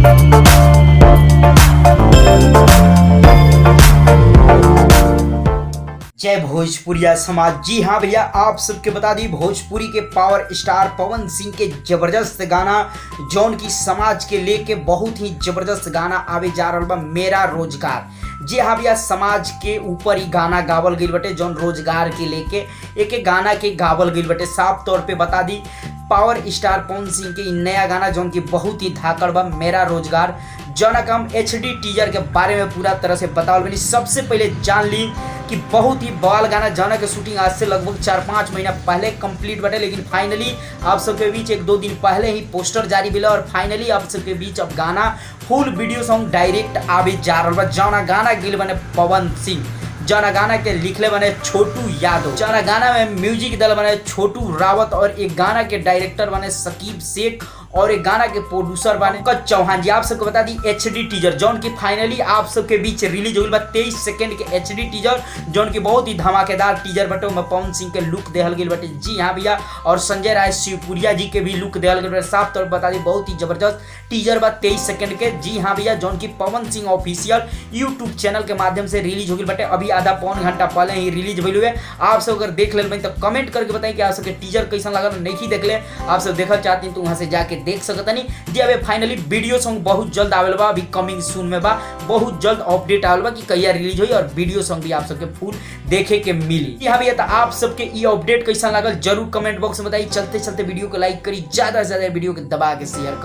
जय भोजपुरिया समाज। जी हाँ भैया, आप सबके बता दी भोजपुरी के पावर स्टार पवन सिंह के जबरदस्त गाना जौन की समाज के लेके बहुत ही जबरदस्त गाना आवे जा रहा बा, मेरा रोजगार। जी हाँ भैया, समाज के ऊपर ही गाना गावल गईल बटे जौन रोजगार के लेके एक गाना के गावल गईल बटे। साफ तौर पे बता the power star Pawan Singh के नया गाना जौन की बहुत ही धाकड़ बा, मेरा रोजगार, जौन का हम HD टीजर के बारे में पूरा तरह से बतावल बनी। सबसे पहले जान ली कि बहुत ही बवाल गाना जौन के शूटिंग आज से लगभग 4-5 महीना पहले कंप्लीट बटे, लेकिन फाइनली आप सबके बीच 1-2 दिन पहले ही पोस्टर जारी मिला और फाइनली आप सबके बीच अब गाना फुल वीडियो सॉन्ग डायरेक्ट आवे जा रहा बा। जौन गाना गिल बने पवन सिंह, जौन गाना के लिखले बने छोटू यादव, जौन गाना में म्यूजिक दल बने छोटू रावत और एक गाना के डायरेक्टर बने सकीब शेख और एक गाना के प्रोड्यूसर बने पंकज चौहान जी। आप सबको बता दी HD टीजर जौन की फाइनली आप सबके बीच रिलीज हुई बा 23 सेकंड के HD टीजर जौन की बहुत ही धमाकेदार टीजर बटे। में पवन सिंह के लुक देहल गई बटे। जी हाँ भैया, और संजय राय शिवपुरिया जी के भी लुक देहल गई बटे। साफ तौर पर बता दी बहुत ही जबरदस्त टीजर बा 23 सेकंड के। जी हाँ भैया, जौन की Pawan Singh official YouTube channel के माध्यम से रिलीज हो गई बटे। अभी आधा पौन घंटा पहले ही रिलीज हुई है। आप सब अगर देख ले तो कमेंट करके बताएं कि आप सबके टीजर कैसा लगा। नहीं देख ले, आप सब देखना चाहते हैं तो वहां से जाके देख सकता नहीं। जी अबे फाइनली वीडियो सॉन्ग बहुत जल्द आवेल बा, अभी कमिंग सून में बा, बहुत जल्द अपडेट आवेल बा कि कहिया रिलीज हुई और वीडियो सॉन्ग भी आप सबके फुल देखे के मिली। जी हाँ भैया, तो आप सबके ये अपडेट कैसा लगल जरूर कमेंट बॉक्स में बताइए। चलते चलते वीडियो को लाइक करी, ज्यादा से ज्यादा वीडियो को दबा के शेयर कर।